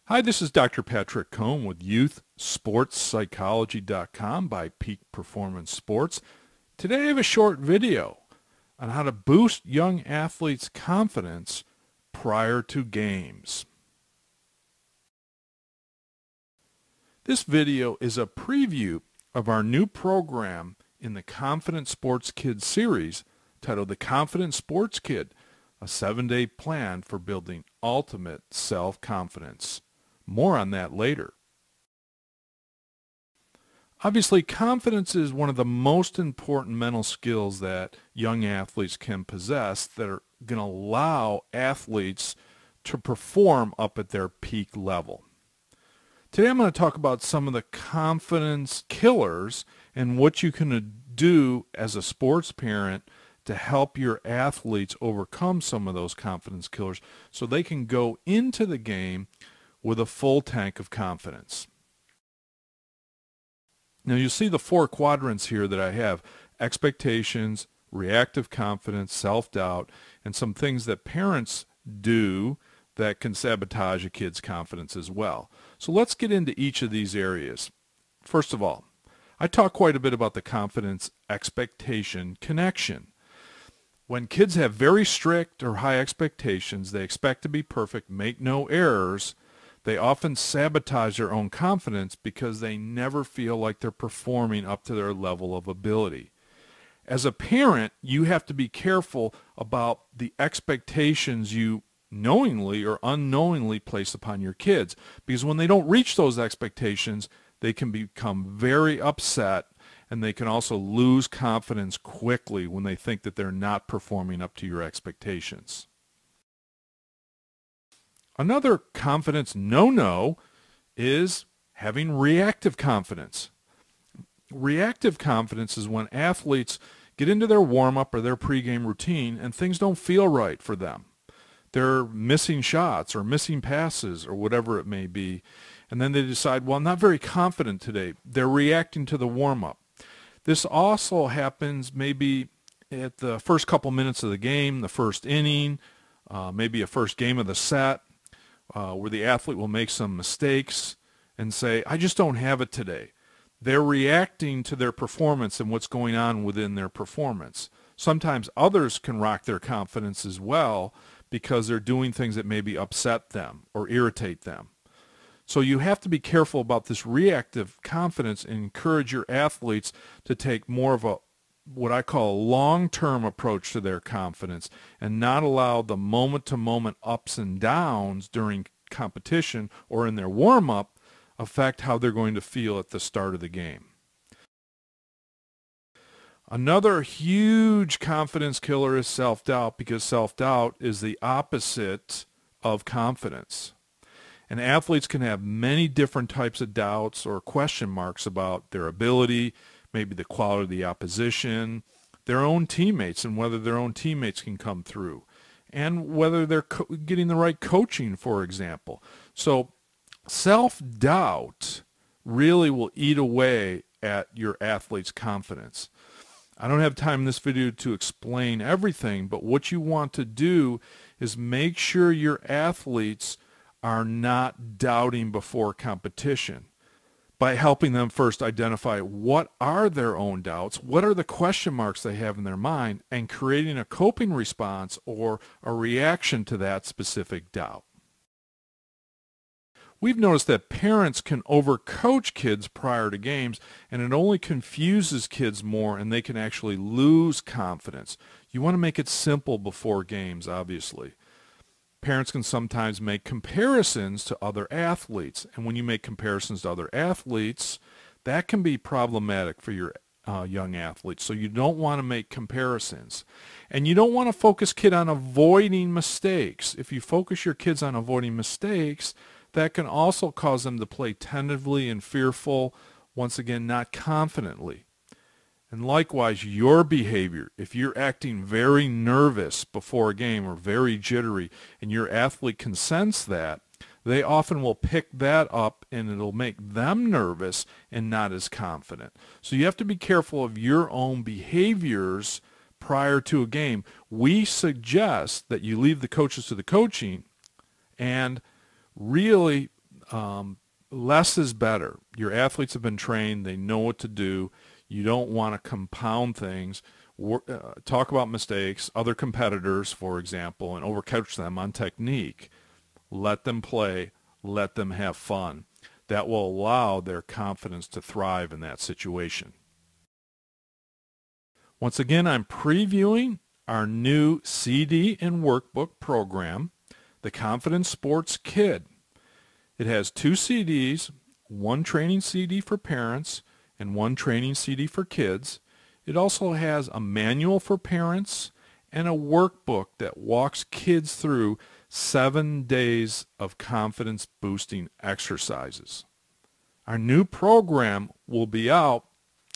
Hi, this is Dr. Patrick Cohn with YouthSportsPsychology.com by Peak Performance Sports. Today I have a short video on how to boost young athletes' confidence prior to games. This video is a preview of our new program in the Confident Sports Kids series titled The Confident Sports Kid, a 7-day plan for building ultimate self-confidence. More on that later. Obviously, confidence is one of the most important mental skills that young athletes can possess that are going to allow athletes to perform up at their peak level. Today I'm going to talk about some of the confidence killers and what you can do as a sports parent to help your athletes overcome some of those confidence killers so they can go into the game with a full tank of confidence. Now you see the 4 quadrants here that I have: expectations, reactive confidence, self-doubt, and some things that parents do that can sabotage a kid's confidence as well. So let's get into each of these areas. First of all, I talk quite a bit about the confidence expectation connection. When kids have very strict or high expectations, they expect to be perfect, make no errors, they often sabotage their own confidence because they never feel like they're performing up to their level of ability. As a parent, you have to be careful about the expectations you knowingly or unknowingly place upon your kids, because when they don't reach those expectations, they can become very upset, and they can also lose confidence quickly when they think that they're not performing up to your expectations. Another confidence no-no is having reactive confidence. Reactive confidence is when athletes get into their warm-up or their pregame routine and things don't feel right for them. They're missing shots or missing passes or whatever it may be, and then they decide, well, I'm not very confident today. They're reacting to the warm-up. This also happens maybe at the first couple minutes of the game, the first inning, maybe a first game of the set, where the athlete will make some mistakes and say, I just don't have it today. They're reacting to their performance and what's going on within their performance. Sometimes others can rock their confidence as well because they're doing things that maybe upset them or irritate them. So you have to be careful about this reactive confidence and encourage your athletes to take more of a what I call a long-term approach to their confidence and not allow the moment-to-moment ups and downs during competition or in their warm-up affect how they're going to feel at the start of the game. Another huge confidence killer is self-doubt, because self-doubt is the opposite of confidence. And athletes can have many different types of doubts or question marks about their ability, maybe the quality of the opposition, their own teammates, and whether their own teammates can come through, and whether they're getting the right coaching, for example. So self-doubt really will eat away at your athlete's confidence. I don't have time in this video to explain everything, but what you want to do is make sure your athletes are not doubting before competition, by helping them first identify what are their own doubts, what are the question marks they have in their mind, and creating a coping response or a reaction to that specific doubt. We've noticed that parents can overcoach kids prior to games, and it only confuses kids more, and they can actually lose confidence. You want to make it simple before games, obviously. Parents can sometimes make comparisons to other athletes, and when you make comparisons to other athletes, that can be problematic for your young athletes. So you don't want to make comparisons, and you don't want to focus kid on avoiding mistakes. If you focus your kids on avoiding mistakes, that can also cause them to play tentatively and fearful, once again, not confidently. And likewise, your behavior, if you're acting very nervous before a game or very jittery, and your athlete can sense that, they often will pick that up and it'll make them nervous and not as confident. So you have to be careful of your own behaviors prior to a game. We suggest that you leave the coaches to the coaching and really less is better. Your athletes have been trained. They know what to do. You don't want to compound things, talk about mistakes, other competitors, for example, and overcoach them on technique. Let them play. Let them have fun. That will allow their confidence to thrive in that situation. Once again, I'm previewing our new CD and workbook program, the Confidence Sports Kid. It has 2 CDs, one training CD for parents and one training CD for kids. It also has a manual for parents and a workbook that walks kids through 7 days of confidence boosting exercises. Our new program will be out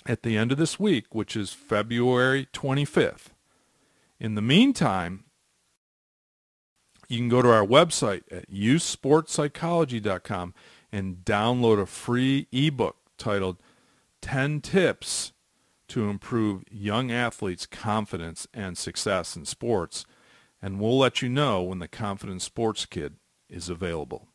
at the end of this week, which is February 25th. In the meantime, you can go to our website at youthsportspsychology.com and download a free ebook titled 10 Tips to Improve Young Athletes' Confidence and Success in Sports, and we'll let you know when the Confidence Sports Kid is available.